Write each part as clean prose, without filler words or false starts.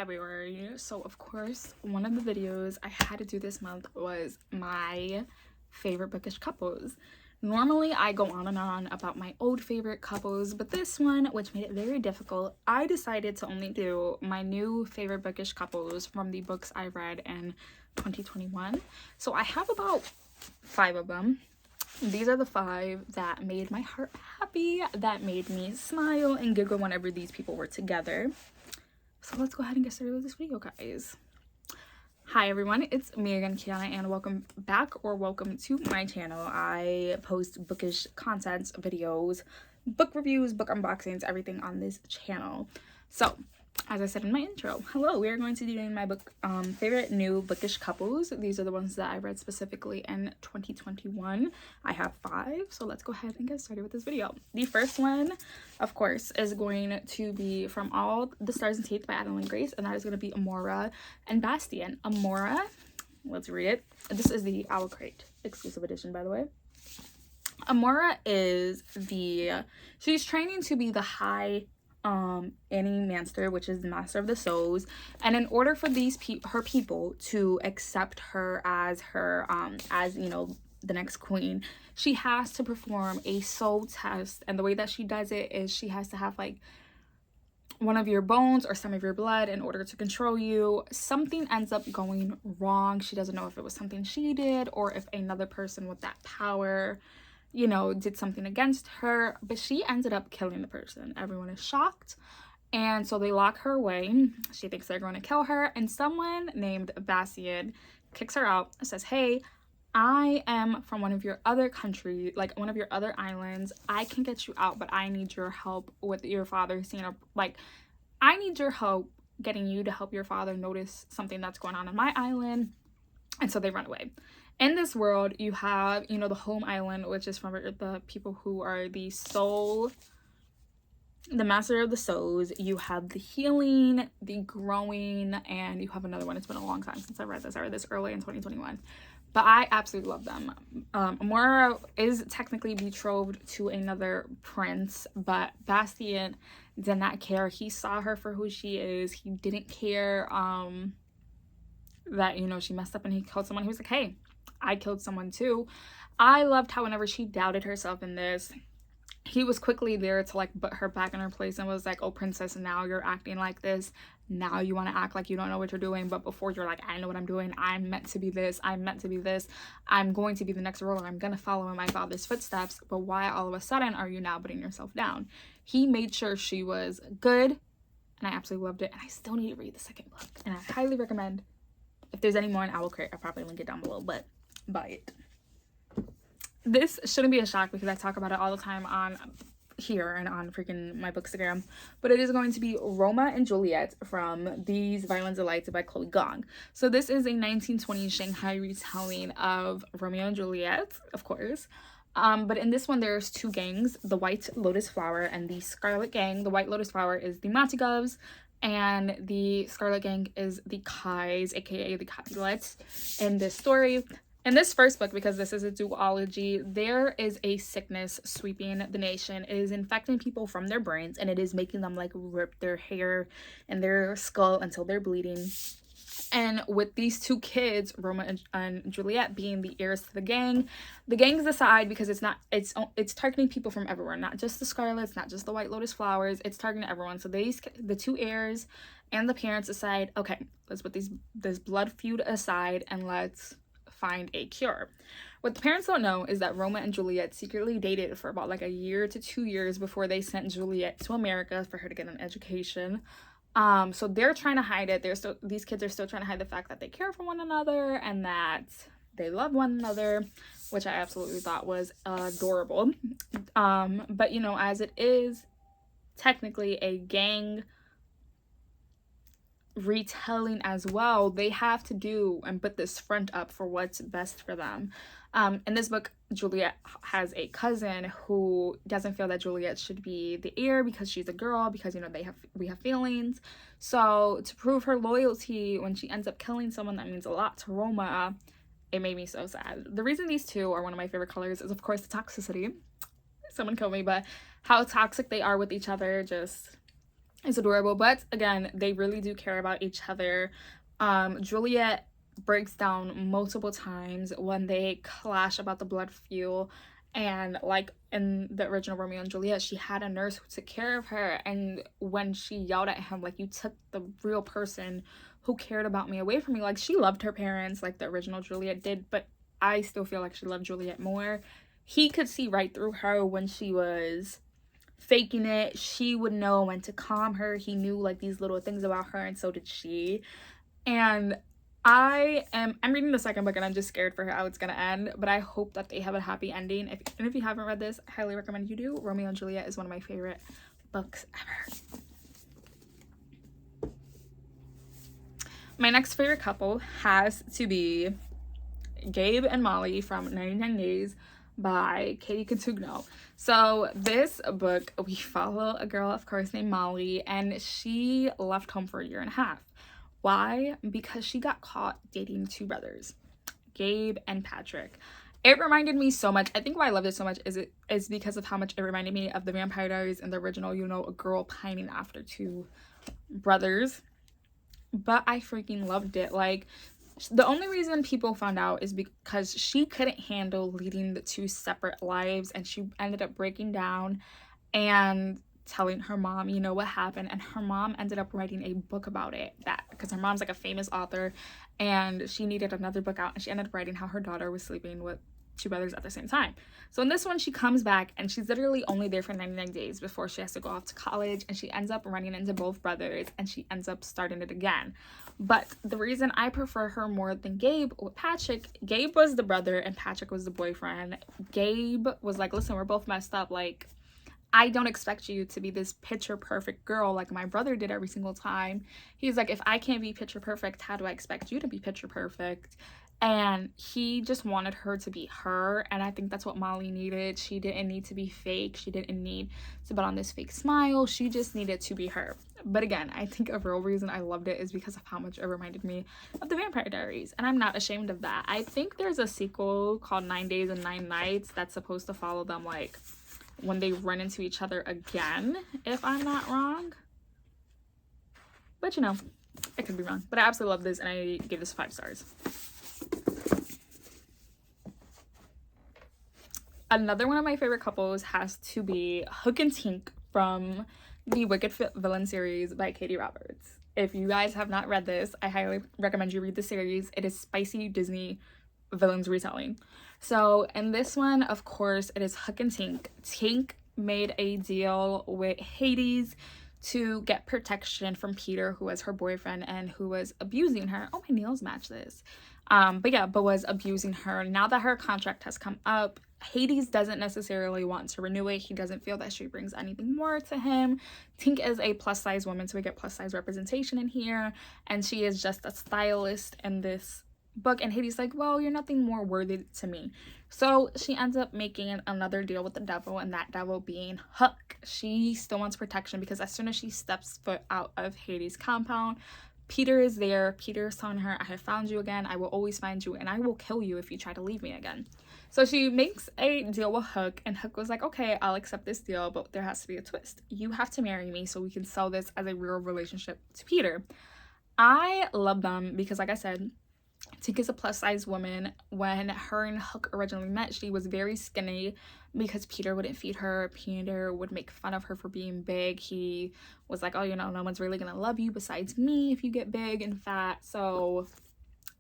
February, so of course one of the videos I had to do this month was my favorite bookish couples. Normally I go on and on about my old favorite couples, but this one, which made it very difficult, I decided to only do my new favorite bookish couples from the books I read in 2021. So I have about 5 of them. These are the 5 that made my heart happy, that made me smile and giggle whenever these people were together. So let's go ahead and get started with this video, guys. Hi everyone, it's me again, Kiana, and welcome back or welcome to my channel. I post bookish content, videos, book reviews, book unboxings, everything on this channel. So as I said in my intro, hello, we are going to be doing my book favorite new bookish couples. These are the ones that I read specifically in 2021. I have 5, so let's go ahead and get started with this video. The first one, of course, is going to be From All the Stars and Teeth by Adeline Grace, and that is going to be Amora and Bastian. Amora, let's read it. This is the Owl Crate exclusive edition, by the way. Amora is she's training to be the High Annie Manster, which is the Master of the Souls, and in order for her people to accept her as as you know, the next queen, she has to perform a soul test. And the way that she does it is she has to have like one of your bones or some of your blood in order to control you. Something ends up going wrong. She doesn't know if it was something she did or if another person with that power, you know, did something against her, but she ended up killing the person. Everyone is shocked, and so they lock her away. She thinks they're going to kill her, and someone named Bastian kicks her out and says, hey, I am from one of your other countries, like one of your other islands. I can get you out, but I need your help with your father seeing a, like, I need your help getting you to help your father notice something that's going on my island. And so they run away. In this world, you have, you know, the home island, which is from the people who are the master of the souls. You have the healing, the growing, and you have another one. It's been a long time since I read this. I read this early in 2021, but I absolutely love them. Amora is technically betrothed to another prince, but Bastian did not care. He saw her for who she is. He didn't care that, you know, she messed up and he killed someone. He was like, hey, I killed someone too. I loved how whenever she doubted herself in this, he was quickly there to like put her back in her place and was like, oh princess, now you're acting like this. Now you want to act like you don't know what you're doing, but before you're like, I know what I'm doing. I'm meant to be this. I'm meant to be this. I'm going to be the next ruler. I'm going to follow in my father's footsteps. But why all of a sudden are you now putting yourself down? He made sure she was good, and I absolutely loved it. And I still need to read the second book, and I highly recommend. If there's any more in Owl Crate, I'll probably link it down below, but buy it. This shouldn't be a shock because I talk about it all the time on here and on freaking my Bookstagram, but it is going to be Roma and Juliet from These Violent Delights by Chloe Gong. So this is a 1920s Shanghai retelling of Romeo and Juliet, of course. But in this one, there's 2 gangs, the White Lotus Flower and the Scarlet Gang. The White Lotus Flower is the Montagues, and the Scarlet Gang is the Kais, aka the Capulets, in this story. In this first book, because this is a duology, there is a sickness sweeping the nation. It is infecting people from their brains, and it is making them like rip their hair and their skull until they're bleeding. And with these 2 kids, Roma and Juliet, being the heirs to the gangs decide, because it's targeting people from everywhere, not just the Scarlets, not just the White Lotus Flowers, it's targeting everyone. So the 2 heirs and the parents decide, okay, let's put this blood feud aside and let's find a cure. What the parents don't know is that Roma and Juliet secretly dated for about like a year to 2 years before they sent Juliet to America for her to get an education. So they're trying to hide it. These kids are still trying to hide the fact that they care for one another and that they love one another, which I absolutely thought was adorable. But you know, as it is technically a gang retelling as well, they have to do and put this front up for what's best for them. In this book, Juliet has a cousin who doesn't feel that Juliet should be the heir because she's a girl, because, you know, we have feelings. So to prove her loyalty, when she ends up killing someone that means a lot to Roma, it made me so sad. The reason these 2 are one of my favorite colors is, of course, the toxicity. Someone killed me, but how toxic they are with each other, just It's adorable, but again, they really do care about each other. Juliet breaks down multiple times when they clash about the blood feud, and like in the original Romeo and Juliet, she had a nurse who took care of her, and when she yelled at him like, you took the real person who cared about me away from me, like she loved her parents like the original Juliet did, but I still feel like she loved Juliet more. He could see right through her when she was faking it. She would know when to calm her. He knew like these little things about her, and so did she. And I'm reading the second book and I'm just scared for how it's gonna end, but I hope that they have a happy ending. If you haven't read this, I highly recommend you do. Romeo and Juliet is one of my favorite books ever. My next favorite couple has to be Gabe and Molly from 99 Days by Katie Cotugno. So this book, we follow a girl, of course, named Molly, and she left home for a year and a half. Why? Because she got caught dating two brothers, Gabe and Patrick. It reminded me so much. I think why I love it so much is because of how much it reminded me of the Vampire Diaries in the original, you know, a girl pining after two brothers. But I freaking loved it. Like, the only reason people found out is because she couldn't handle leading the two separate lives, and she ended up breaking down and telling her mom, you know, what happened, and her mom ended up writing a book about it, that because her mom's like a famous author and she needed another book out, and she ended up writing how her daughter was sleeping with two brothers at the same time. So in this one, she comes back and she's literally only there for 99 days before she has to go off to college, and she ends up running into both brothers and she ends up starting it again. But the reason I prefer her more than Gabe with Patrick, Gabe was the brother and Patrick was the boyfriend. Gabe was like, listen, we're both messed up, like I don't expect you to be this picture perfect girl like my brother did every single time. He's like, if I can't be picture perfect, how do I expect you to be picture perfect? And he just wanted her to be her, and I think that's what Molly needed. She didn't need to be fake. She didn't need to put on this fake smile. She just needed to be her. But again, I think a real reason I loved it is because of how much it reminded me of the Vampire Diaries, and I'm not ashamed of that. I think there's a sequel called 9 Days and 9 Nights that's supposed to follow them like when they run into each other again, if I'm not wrong. But you know, I could be wrong. But I absolutely love this, and I gave this 5 stars. Another one of my favorite couples has to be Hook and Tink from the Wicked Villain series by Katie Roberts. If you guys have not read this, I highly recommend you read the series. It is spicy Disney villains retelling. So in this one, of course, it is Hook and Tink. Tink made a deal with Hades to get protection from Peter, who was her boyfriend and who was abusing her. Oh, my nails match this. But was abusing her. Now that her contract has come up, Hades doesn't necessarily want to renew it. He doesn't feel that she brings anything more to him. Tink is a plus size woman, so we get plus size representation in here, and she is just a stylist in this book, and Hades like, well, you're nothing more worthy to me. So she ends up making another deal with the devil, and that devil being Hook. She still wants protection because as soon as she steps foot out of Hades' compound, Peter is there. Peter is telling her, I have found you again. I will always find you, and I will kill you if you try to leave me again. So she makes a deal with Hook, and Hook was like, okay, I'll accept this deal, but there has to be a twist. You have to marry me so we can sell this as a real relationship to Peter. I love them because, like I said, Tink is a plus size woman. When her and Hook originally met, she was very skinny because Peter wouldn't feed her. Peter would make fun of her for being big. He was like, oh, you know, no one's really gonna love you besides me if you get big and fat. So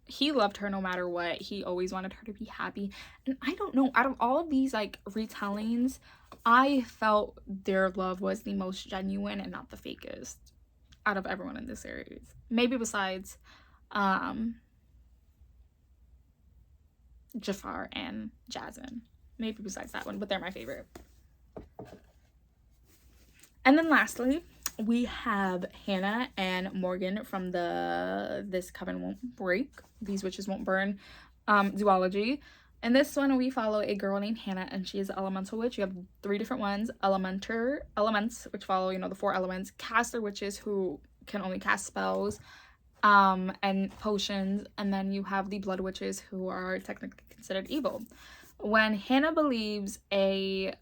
he loved her no matter what. He always wanted her to be happy. And I don't know, out of all of these like retellings, I felt their love was the most genuine and not the fakest out of everyone in this series. Maybe besides Jafar and Jasmine. Maybe besides that one, but they're my favorite. And then lastly, we have Hannah and Morgan from the This Coven Won't Break, These Witches Won't Burn duology. In this one, we follow a girl named Hannah, and she is an elemental witch. You have 3 different ones. Elements, which follow, you know, the 4 elements. Caster witches, who can only cast spells and potions. And then you have the blood witches, who are technically considered evil. When Hannah believes a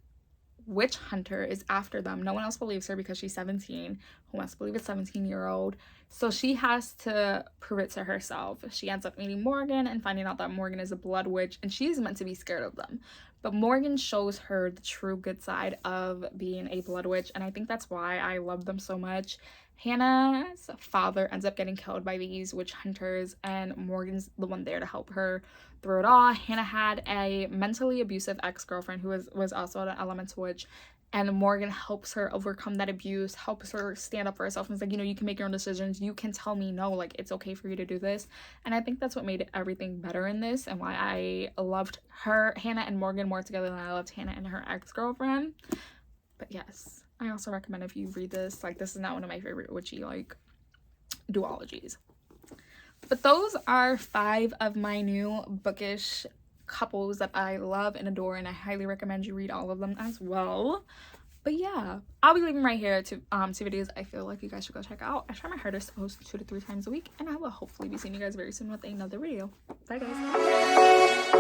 witch hunter is after them. No one else believes her because she's 17. Who wants to believe a 17-year-old? So she has to prove it to herself. She ends up meeting Morgan and finding out that Morgan is a blood witch, and she's meant to be scared of them. But Morgan shows her the true good side of being a blood witch, and I think that's why I love them so much. Hannah's father ends up getting killed by these witch hunters, and Morgan's the one there to help her through it all. Hannah had a mentally abusive ex-girlfriend who was also an elemental witch, and Morgan helps her overcome that abuse, helps her stand up for herself, and is like, you know, you can make your own decisions, you can tell me no, like, it's okay for you to do this. And I think that's what made everything better in this, and why I loved Hannah and Morgan more together than I loved Hannah and her ex-girlfriend. But yes, I also recommend if you read this, like, this is not one of my favorite witchy, like, duologies. But those are 5 of my new bookish couples that I love and adore, and I highly recommend you read all of them as well. But yeah, I'll be leaving right here to two videos I feel like you guys should go check out. I try my hardest to post 2 to 3 times a week, and I will hopefully be seeing you guys very soon with another video. Bye guys.